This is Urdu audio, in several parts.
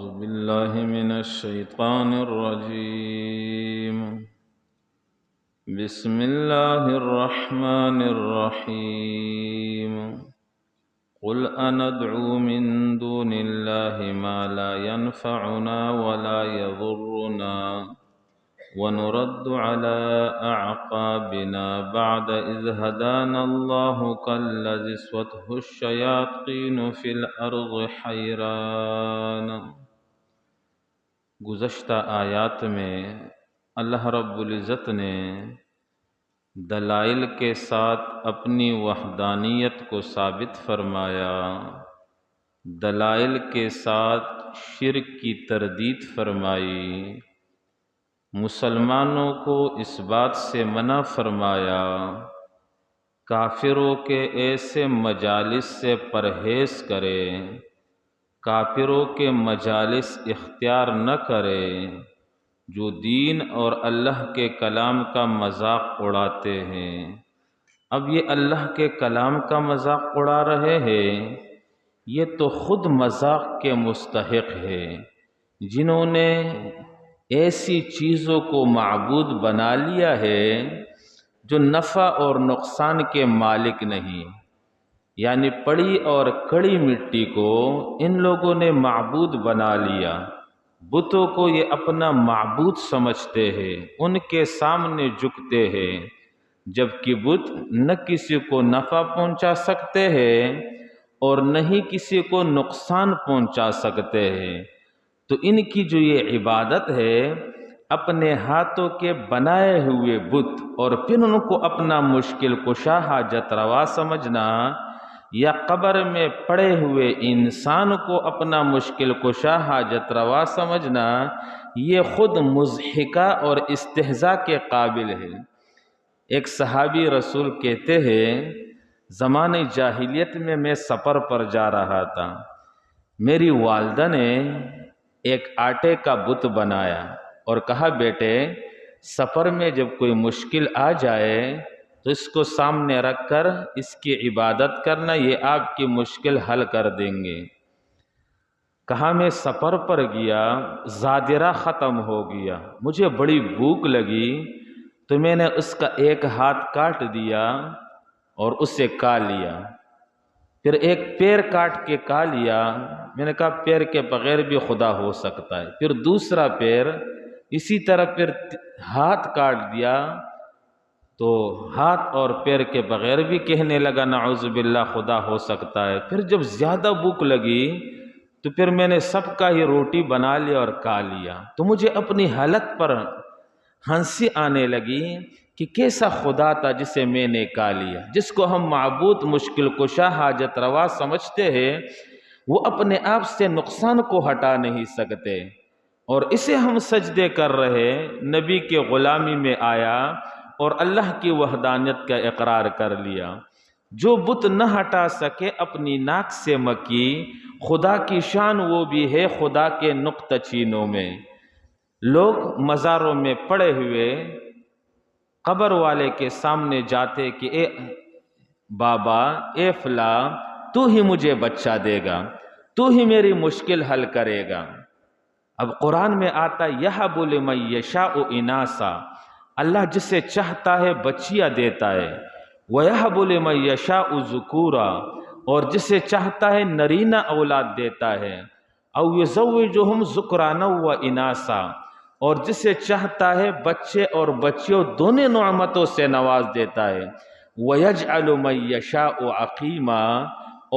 بالله من الشيطان الرجيم. بسم الله الرحمن الرحيم. قل أندعو من دون الله ما لا ينفعنا ولا يضرنا ونرد على أعقابنا بعد إذ هدانا الله كالذي استهوته الشياطين في الأرض حيران. گزشتہ آیات میں اللہ رب العزت نے دلائل کے ساتھ اپنی وحدانیت کو ثابت فرمایا، دلائل کے ساتھ شرک کی تردید فرمائی، مسلمانوں کو اس بات سے منع فرمایا کافروں کے ایسے مجالس سے پرہیز کرے، کافروں کے مجالس اختیار نہ کرے جو دین اور اللہ کے کلام کا مذاق اڑاتے ہیں۔ اب یہ اللہ کے کلام کا مذاق اڑا رہے ہیں، یہ تو خود مذاق کے مستحق ہے، جنہوں نے ایسی چیزوں کو معبود بنا لیا ہے جو نفع اور نقصان کے مالک نہیں، یعنی پڑی اور کڑی مٹی کو ان لوگوں نے معبود بنا لیا، بتوں کو یہ اپنا معبود سمجھتے ہیں، ان کے سامنے جھکتے ہیں، جبکہ بت نہ کسی کو نفع پہنچا سکتے ہیں اور نہ ہی کسی کو نقصان پہنچا سکتے ہیں۔ تو ان کی جو یہ عبادت ہے، اپنے ہاتھوں کے بنائے ہوئے بت اور پھر ان کو اپنا مشکل کشا حاجت روا سمجھنا، یا قبر میں پڑے ہوئے انسان کو اپنا مشکل کشا حاجت روا سمجھنا، یہ خود مضحکہ اور استہزاء کے قابل ہے۔ ایک صحابی رسول کہتے ہیں، زمانہ جاہلیت میں سفر پر جا رہا تھا، میری والدہ نے ایک آٹے کا بت بنایا اور کہا بیٹے سفر میں جب کوئی مشکل آ جائے تو اس کو سامنے رکھ کر اس کی عبادت کرنا، یہ آپ کی مشکل حل کر دیں گے۔ کہا میں سفر پر گیا، زادرہ ختم ہو گیا، مجھے بڑی بھوک لگی تو میں نے اس کا ایک ہاتھ کاٹ دیا اور اسے کھا لیا، پھر ایک پیر کاٹ کے کھا لیا، میں نے کہا پیر کے بغیر بھی خدا ہو سکتا ہے، پھر دوسرا پیر، اسی طرح پھر ہاتھ کاٹ دیا تو ہاتھ اور پیر کے بغیر بھی کہنے لگا نعوذ باللہ خدا ہو سکتا ہے۔ پھر جب زیادہ بھوک لگی تو پھر میں نے سب کا ہی روٹی بنا لیا اور کھا لیا، تو مجھے اپنی حالت پر ہنسی آنے لگی کہ کیسا خدا تھا جسے میں نے کھا لیا۔ جس کو ہم معبود مشکل کشا حاجت روا سمجھتے ہیں، وہ اپنے آپ سے نقصان کو ہٹا نہیں سکتے، اور اسے ہم سجدے کر رہے، نبی کے غلامی میں آیا اور اللہ کی وحدانیت کا اقرار کر لیا۔ جو بت نہ ہٹا سکے اپنی ناک سے مکی، خدا کی شان وہ بھی ہے خدا کے نقطہ چینوں میں۔ لوگ مزاروں میں پڑے ہوئے قبر والے کے سامنے جاتے کہ اے بابا، اے فلاں، تو ہی مجھے بچہ دے گا، تو ہی میری مشکل حل کرے گا۔ اب قرآن میں آتا یَہَبُ لِمَن یَشَاءُ اِنَاثًا، اللہ جسے چاہتا ہے بچیاں دیتا ہے، وَيَهَبُ لِمَن یَشَاءُ ذُكُورًا، اور جسے چاہتا ہے نرینہ اولاد دیتا ہے، اَوْ يُزَوِّجُهُمْ ذُكْرَانًا وَإِنَاثًا، اور جسے چاہتا ہے بچے اور بچیوں دونوں نعمتوں سے نواز دیتا ہے، وَيَجْعَلُ مَن يَشَاءُ عَقِيمًا،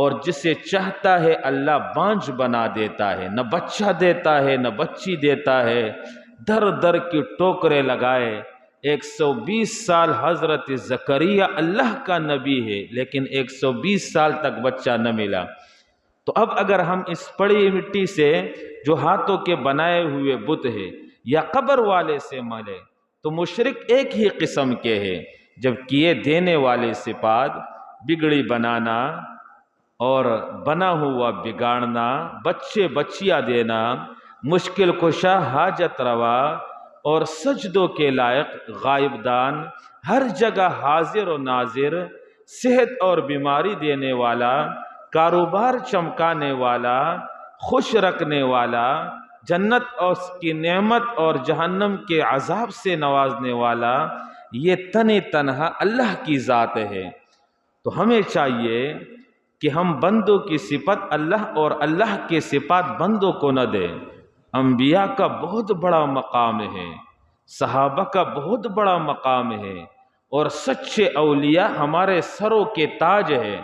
اور جسے چاہتا ہے اللہ بانجھ بنا دیتا ہے، نہ بچہ دیتا ہے نہ بچی دیتا ہے۔ در در کی ٹوکرے لگائے، 120 سال حضرت زکریا اللہ کا نبی ہے لیکن 120 سال تک بچہ نہ ملا۔ تو اب اگر ہم اس پڑی مٹی سے جو ہاتھوں کے بنائے ہوئے بت ہے یا قبر والے سے ملے تو مشرک ایک ہی قسم کے ہیں، جب کیے دینے والے صفات بگڑی بنانا اور بنا ہوا بگاڑنا، بچے بچیاں دینا، مشکل کشا حاجت روا اور سجدوں کے لائق غائب دان، ہر جگہ حاضر و ناظر، صحت اور بیماری دینے والا، کاروبار چمکانے والا، خوش رکھنے والا، جنت اور اس کی نعمت اور جہنم کے عذاب سے نوازنے والا، یہ تنہا اللہ کی ذات ہے۔ تو ہمیں چاہیے کہ ہم بندوں کی صفت اللہ اور اللہ کے صفات بندوں کو نہ دیں۔ انبیاء کا بہت بڑا مقام ہے، صحابہ کا بہت بڑا مقام ہے، اور سچے اولیاء ہمارے سروں کے تاج ہے،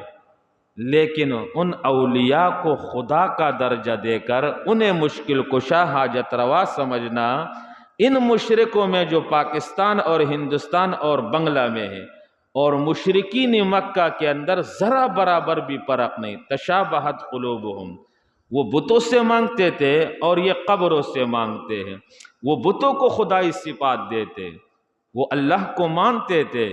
لیکن ان اولیاء کو خدا کا درجہ دے کر انہیں مشکل کشا حاجت روا سمجھنا، ان مشرکوں میں جو پاکستان اور ہندوستان اور بنگلہ میں ہے اور مشرکین مکہ کے اندر ذرا برابر بھی فرق نہیں، تشابہت قلوبہم، وہ بتوں سے مانگتے تھے اور یہ قبروں سے مانگتے ہیں، وہ بتوں کو خدائی صفات دیتے، وہ اللہ کو مانتے تھے۔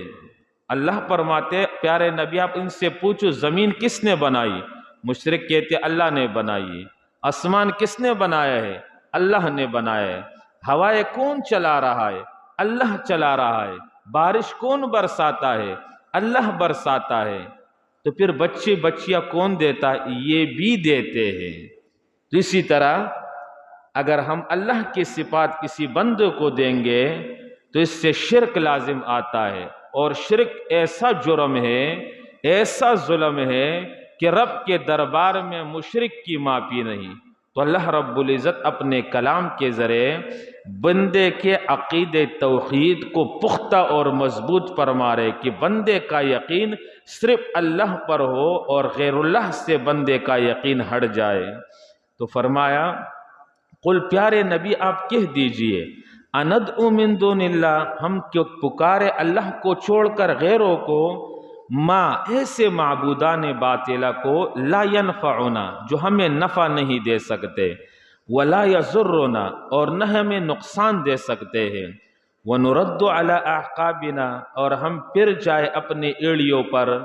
اللہ فرماتے پیارے نبی آپ ان سے پوچھو زمین کس نے بنائی؟ مشرک کہتے اللہ نے بنائی۔ آسمان کس نے بنایا ہے؟ اللہ نے بنایا ہے۔ ہوائیں کون چلا رہا ہے؟ اللہ چلا رہا ہے۔ بارش کون برساتا ہے؟ اللہ برساتا ہے۔ تو پھر بچے بچیاں کون دیتا ہے؟ یہ بھی دیتے ہیں۔ تو اسی طرح اگر ہم اللہ کی صفات کسی بندے کو دیں گے تو اس سے شرک لازم آتا ہے، اور شرک ایسا جرم ہے، ایسا ظلم ہے کہ رب کے دربار میں مشرک کی معافی نہیں۔ تو اللہ رب العزت اپنے کلام کے ذریعے بندے کے عقید توحید کو پختہ اور مضبوط فرما رہے کہ بندے کا یقین صرف اللہ پر ہو اور غیر اللہ سے بندے کا یقین ہٹ جائے۔ تو فرمایا قل پیارے نبی آپ کہہ دیجئے اندعو من دون اللہ، ہم کیوں پکارے اللہ کو چھوڑ کر غیروں کو، ما ایسے معبودان باطلہ کو، لا ینفعنا جو ہمیں نفع نہیں دے سکتے، ولا یضرنا اور نہ ہمیں نقصان دے سکتے ہیں، ونرد علی اعقابنا اور ہم پھر جائے اپنے ایڑیوں پر،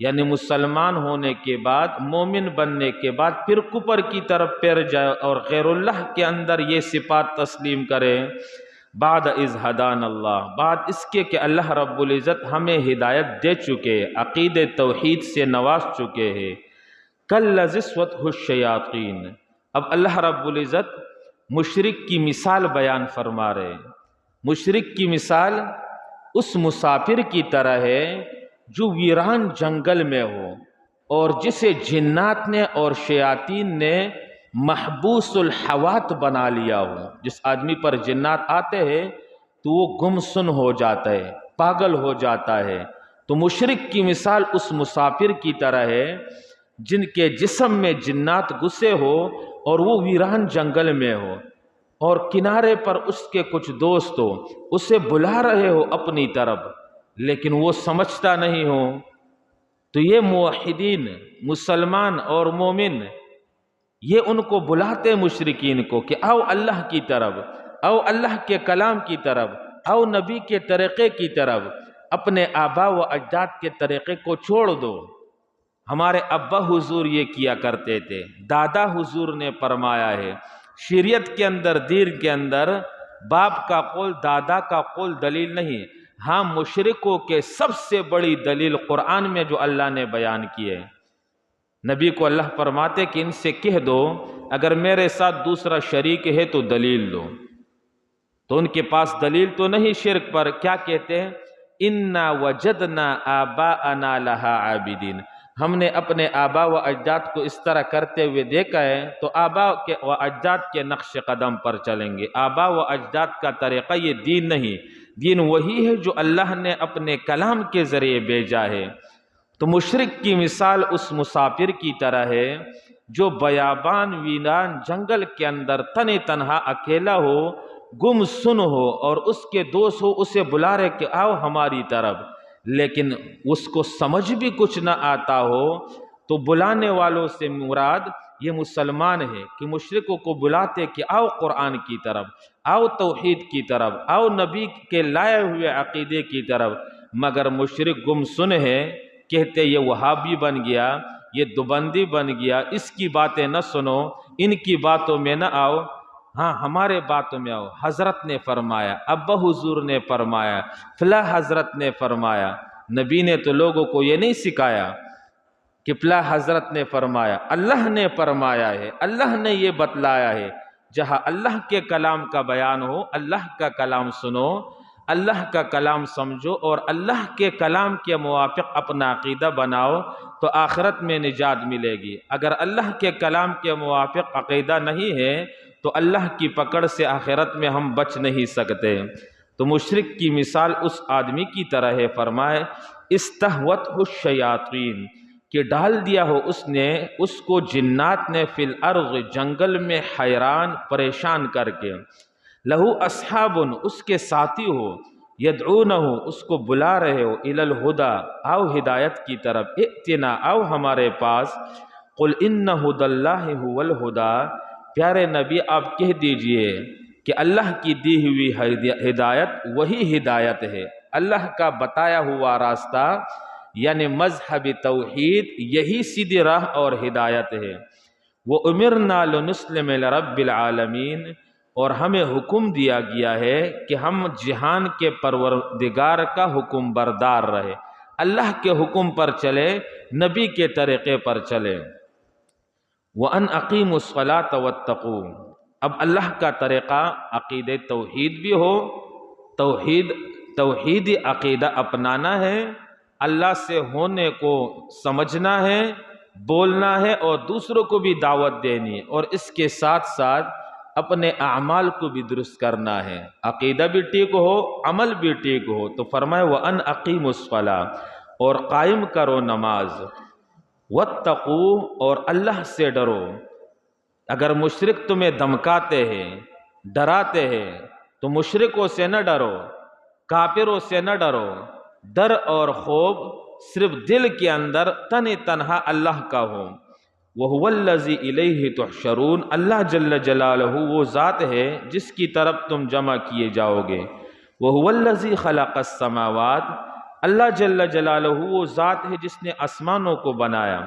یعنی مسلمان ہونے کے بعد، مومن بننے کے بعد پھر کفر کی طرف پھر جائے اور غیر اللہ کے اندر یہ صفات تسلیم کرے، بعد اذ ہدان اللہ، بعد اس کے کہ اللہ رب العزت ہمیں ہدایت دے چکے، عقید توحید سے نواز چکے ہیں۔ کالذی استہوتہ الشیاطین، اب اللہ رب العزت مشرک کی مثال بیان فرما رہے ہیں۔ مشرک کی مثال اس مسافر کی طرح ہے جو ویران جنگل میں ہو اور جسے جنات نے اور شیاطین نے محبوس الحوات بنا لیا ہو۔ جس آدمی پر جنات آتے ہیں تو وہ گمسن ہو جاتا ہے، پاگل ہو جاتا ہے۔ تو مشرک کی مثال اس مسافر کی طرح ہے جن کے جسم میں جنات گھسے ہو اور وہ ویران جنگل میں ہو، اور کنارے پر اس کے کچھ دوست ہو، اسے بلا رہے ہو اپنی طرف، لیکن وہ سمجھتا نہیں ہو۔ تو یہ موحدین، مسلمان اور مومن، یہ ان کو بلاتے مشرکین کو کہ آؤ اللہ کی طرف، آؤ اللہ کے کلام کی طرف، آؤ نبی کے طریقے کی طرف، اپنے آبا و اجداد کے طریقے کو چھوڑ دو۔ ہمارے ابا حضور یہ کیا کرتے تھے، دادا حضور نے فرمایا ہے، شریعت کے اندر، دین کے اندر باپ کا قول، دادا کا قول دلیل نہیں۔ ہاں مشرکوں کے سب سے بڑی دلیل قرآن میں جو اللہ نے بیان کی ہے، نبی کو اللہ فرماتے کہ ان سے کہہ دو اگر میرے ساتھ دوسرا شریک ہے تو دلیل دو۔ تو ان کے پاس دلیل تو نہیں شرک پر، کیا کہتے ہیں؟ انا وجدنا آباءنا لہا عابدین، ہم نے اپنے آبا و اجداد کو اس طرح کرتے ہوئے دیکھا ہے تو آبا و اجداد کے نقش قدم پر چلیں گے۔ آبا و اجداد کا طریقہ یہ دین نہیں، دین وہی ہے جو اللہ نے اپنے کلام کے ذریعے بھیجا ہے۔ تو مشرک کی مثال اس مسافر کی طرح ہے جو بیابان ویران جنگل کے اندر تنہا اکیلا ہو، گم سن ہو، اور اس کے دوست ہو اسے بلا رہے کہ آؤ ہماری طرف، لیکن اس کو سمجھ بھی کچھ نہ آتا ہو۔ تو بلانے والوں سے مراد یہ مسلمان ہے کہ مشرکوں کو بلاتے کہ آؤ قرآن کی طرف، آؤ توحید کی طرف، آؤ نبی کے لائے ہوئے عقیدے کی طرف، مگر مشرک گم سن ہے، کہتے یہ وہابی بن گیا، یہ دیوبندی بن گیا، اس کی باتیں نہ سنو، ان کی باتوں میں نہ آؤ، ہاں ہمارے باتوں میں آؤ۔ حضرت نے فرمایا، ابا حضور نے فرمایا، فلاں حضرت نے فرمایا۔ نبی نے تو لوگوں کو یہ نہیں سکھایا۔ قبلہ حضرت نے فرمایا، اللہ نے فرمایا ہے، اللہ نے یہ بتلایا ہے۔ جہاں اللہ کے کلام کا بیان ہو، اللہ کا کلام سنو، اللہ کا کلام سمجھو اور اللہ کے کلام کے موافق اپنا عقیدہ بناؤ تو آخرت میں نجات ملے گی۔ اگر اللہ کے کلام کے موافق عقیدہ نہیں ہے تو اللہ کی پکڑ سے آخرت میں ہم بچ نہیں سکتے۔ تو مشرک کی مثال اس آدمی کی طرح ہے، فرمائے استہوتہ الشیاطین، کہ ڈال دیا ہو اس کو جنات نے فی الارض، جنگل میں، حیران پریشان کر کے، لہو اصحاب، اس کے ساتھی ہو، یدعونہ، اس کو بلا رہے ہو، الی الہدی، آؤ ہدایت کی طرف، ائتنا، آؤ ہمارے پاس، قل ان ھدی اللہ ھو الھدی، پیارے نبی آپ کہہ دیجئے کہ اللہ کی دی ہوئی ہدایت وہی ہدایت ہے، اللہ کا بتایا ہوا راستہ یعنی مذہب توحید یہی سیدھی راہ اور ہدایت ہے۔ وَأُمِرْنَا لِنُسْلِمَ لِرَبِّ الْعَالَمِينَ، اور ہمیں حکم دیا گیا ہے کہ ہم جہان کے پروردگار کا حکم بردار رہے، اللہ کے حکم پر چلے، نبی کے طریقے پر چلے۔ وَأَنْ أَقِيمُوا الصَّلَاةَ وَاتَّقُوهُ، اب اللہ کا طریقہ عقید توحید بھی ہو، توحیدی عقیدہ اپنانا ہے، اللہ سے ہونے کو سمجھنا ہے، بولنا ہے اور دوسروں کو بھی دعوت دینی ہے، اور اس کے ساتھ ساتھ اپنے اعمال کو بھی درست کرنا ہے، عقیدہ بھی ٹھیک ہو، عمل بھی ٹھیک ہو۔ تو فرمائے وَأَنْ أَقِيمُوا الصَّلَاةَ، اور قائم کرو نماز، وَاتَّقُوهُ، اور اللہ سے ڈرو۔ اگر مشرک تمہیں دھمکاتے ہیں، ڈراتے ہیں تو مشرکوں سے نہ ڈرو، کافروں سے نہ ڈرو، ڈر اور خوف صرف دل کے اندر تنہا اللہ کا ہو۔ وَهُوَ الَّذِي إِلَيْهِ تُحْشَرُونَ، اللہ جل جلالہ وہ ذات ہے جس کی طرف تم جمع کیے جاؤ گے۔ وَهُوَ الَّذِي خَلَقَ السَّمَاوَاتِ، اللہ جل جلالہ وہ ذات ہے جس نے آسمانوں کو بنایا،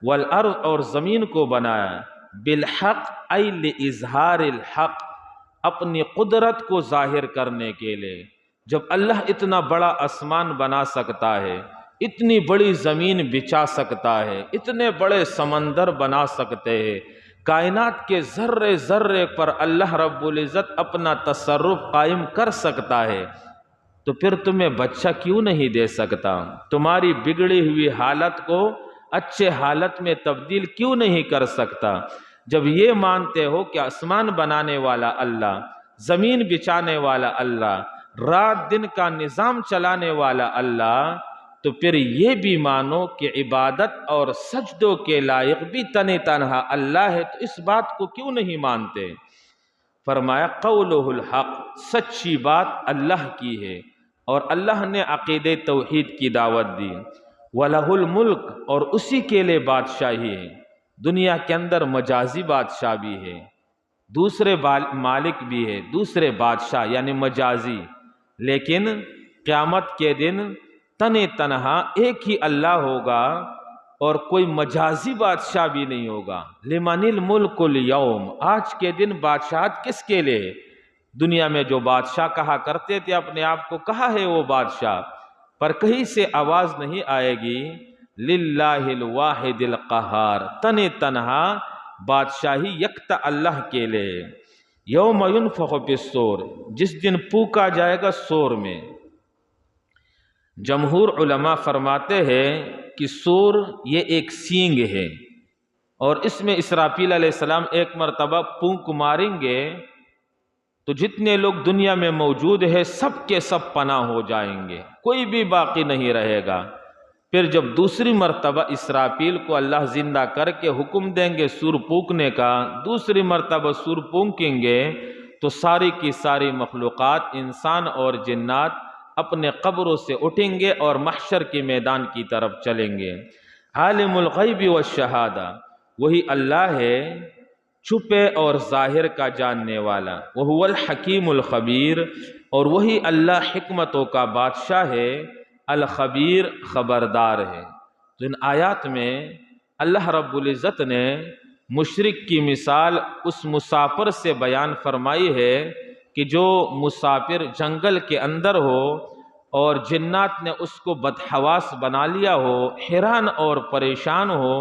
والارض، اور زمین کو بنایا، بالحق ای لِإِظْهَارِ الحق، اپنی قدرت کو ظاہر کرنے کے لیے۔ جب اللہ اتنا بڑا آسمان بنا سکتا ہے، اتنی بڑی زمین بچھا سکتا ہے، اتنے بڑے سمندر بنا سکتے ہیں، کائنات کے ذرے ذرے پر اللہ رب العزت اپنا تصرف قائم کر سکتا ہے، تو پھر تمہیں بچہ کیوں نہیں دے سکتا؟ تمہاری بگڑی ہوئی حالت کو اچھے حالت میں تبدیل کیوں نہیں کر سکتا؟ جب یہ مانتے ہو کہ آسمان بنانے والا اللہ، زمین بچھانے والا اللہ، رات دن کا نظام چلانے والا اللہ، تو پھر یہ بھی مانو کہ عبادت اور سجدوں کے لائق بھی تنہا اللہ ہے، تو اس بات کو کیوں نہیں مانتے؟ فرمایا قولہ الحق، سچی بات اللہ کی ہے، اور اللہ نے عقید توحید کی دعوت دی۔ وَلَهُ الْمُلْكُ، اور اسی کے لیے بادشاہی ہے، دنیا کے اندر مجازی بادشاہ بھی ہے، دوسرے مالک بھی ہے، دوسرے بادشاہ یعنی مجازی، لیکن قیامت کے دن تنہا ایک ہی اللہ ہوگا اور کوئی مجازی بادشاہ بھی نہیں ہوگا۔ لمن الملک اليوم، آج کے دن بادشاہت کس کے لیے؟ دنیا میں جو بادشاہ کہا کرتے تھے اپنے آپ کو، کہا ہے وہ بادشاہ، پر کہیں سے آواز نہیں آئے گی۔ للہ الواحد القہار، تنہا بادشاہی یکتا اللہ کے لیے۔ یوم ینفخ فی الصور، جس دن پھونکا جائے گا صور میں۔ جمہور علماء فرماتے ہیں کہ صور یہ ایک سینگ ہے، اور اس میں اسرافیل علیہ السلام ایک مرتبہ پھونک ماریں گے تو جتنے لوگ دنیا میں موجود ہیں سب کے سب پناہ ہو جائیں گے، کوئی بھی باقی نہیں رہے گا۔ پھر جب دوسری مرتبہ اسرافیل کو اللہ زندہ کر کے حکم دیں گے سور پھونکنے کا، دوسری مرتبہ سور پھونکیں گے تو ساری کی ساری مخلوقات، انسان اور جنات اپنے قبروں سے اٹھیں گے اور محشر کے میدان کی طرف چلیں گے۔ عالم الغیب والشہادہ، وہی اللہ ہے چھپے اور ظاہر کا جاننے والا، وہو الحکیم الخبیر، اور وہی اللہ حکمتوں کا بادشاہ ہے، الخبیر خبردار ہے۔ تو ان آیات میں اللہ رب العزت نے مشرک کی مثال اس مسافر سے بیان فرمائی ہے کہ جو مسافر جنگل کے اندر ہو اور جنات نے اس کو بدحواس بنا لیا ہو، حیران اور پریشان ہو،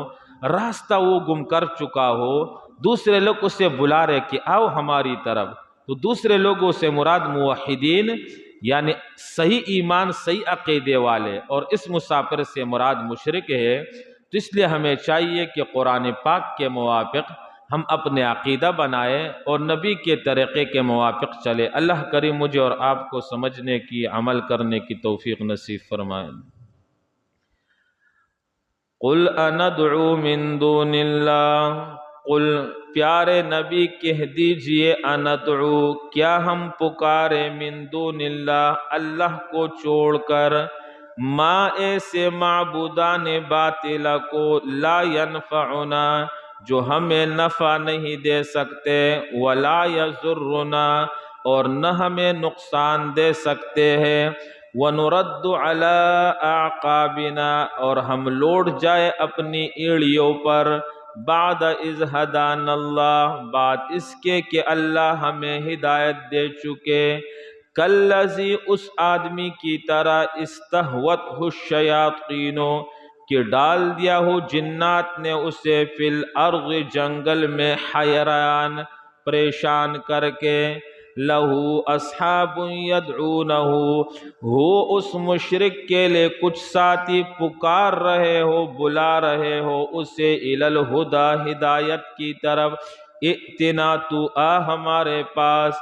راستہ وہ گم کر چکا ہو، دوسرے لوگ اسے بلا رہے کہ آؤ ہماری طرف، تو دوسرے لوگوں سے مراد موحدین یعنی صحیح ایمان صحیح عقیدے والے، اور اس مسافر سے مراد مشرک ہے۔ تو اس لیے ہمیں چاہیے کہ قرآن پاک کے موافق ہم اپنے عقیدہ بنائے اور نبی کے طریقے کے موافق چلے۔ اللہ کریم مجھے اور آپ کو سمجھنے کی، عمل کرنے کی توفیق نصیب فرمائے۔ قل اندعو من دون اللہ، قل پیارے نبی کہہ دیجئے، اندعو کیا ہم پکارے، من دون اللہ اللہ کو چھوڑ کر، ما ایسے معبودان باطل کو، لا ینفعنا جو ہمیں نفع نہیں دے سکتے، ولا یضرنا اور نہ ہمیں نقصان دے سکتے ہیں، وَنُرَدُّ عَلَىٰ أَعْقَابِنَا اور ہم لوٹ جائے اپنی ایڑیوں پر، بعد اذ ہدانا اللہ بعد اس کے کہ اللہ ہمیں ہدایت دے چکے، کالذی اس آدمی کی طرح استہوتہ الشیاطین کہ ڈال دیا ہو جنات نے اسے فی الارض جنگل میں، حیران پریشان کر کے، لہو اصحاب یدعونہ ہو اس مشرک کے لئے کچھ ساتھی پکار رہے ہو، بلا رہے ہو اسے، الی الہدی ہدایت کی طرف، ائتنا تو آ ہمارے پاس،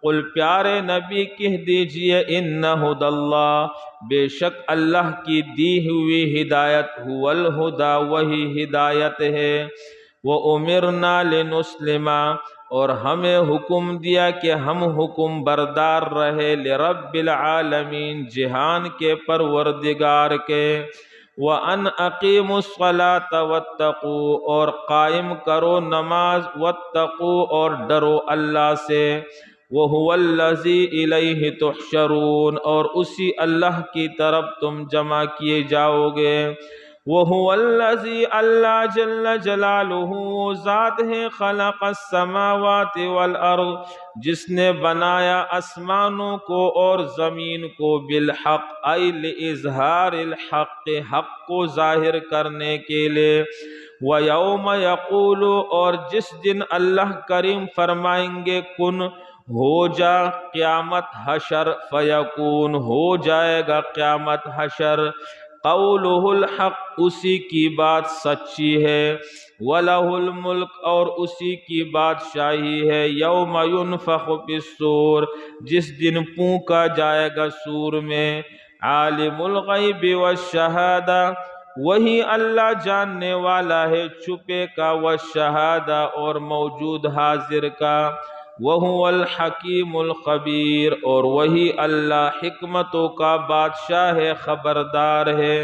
قل پیارے نبی کہہ دیجئے، ان ہدی اللہ بے شک اللہ کی دی ہوئی ہدایت، هو الہدی وہی ہدایت ہے، وَأُمِرْنَا لِنُسْلِمَا اور ہمیں حکم دیا کہ ہم حکم بردار رہے، لِرَبِّ العالمین جہان کے پروردگار کے، وَأَنْ أَقِيمُوا الصَّلَاةَ وَاتَّقُوا اور قائم کرو نماز، وَاتَّقُوا اور ڈرو اللہ سے، وَهُوَ الَّذِي إِلَيْهِ تُحْشَرُونَ اور اسی اللہ کی طرف تم جمع کیے جاؤ گے، وَهُوَ الَّذِي اللہ جل جلالہ ذات ہے، خلق السماوات والارض جس نے بنایا آسمانوں کو اور زمین کو، بالحق ای لِإِظْهَارِ الحق حق کو ظاہر کرنے کے لئے، وَيَوْمَ يَقُولُ اور جس دن اللہ کریم فرمائیں گے، کن ہو جا قیامت حشر، فیکون ہو جائے گا قیامت حشر، قولہ الحق اسی کی بات سچی ہے، وَلَهُ الْمُلْک اور اسی کی بادشاہی ہے، یوم ينفخ فی الصور جس دن پھونکا جائے گا سور میں، عالم الغیب والشہادہ وہی اللہ جاننے والا ہے چھپے کا، والشہادہ اور موجود حاضر کا، وَهُوَ الْحَكِيمُ الْخَبِيرُ اور وہی اللہ حکمتوں کا بادشاہ ہے، خبردار ہے۔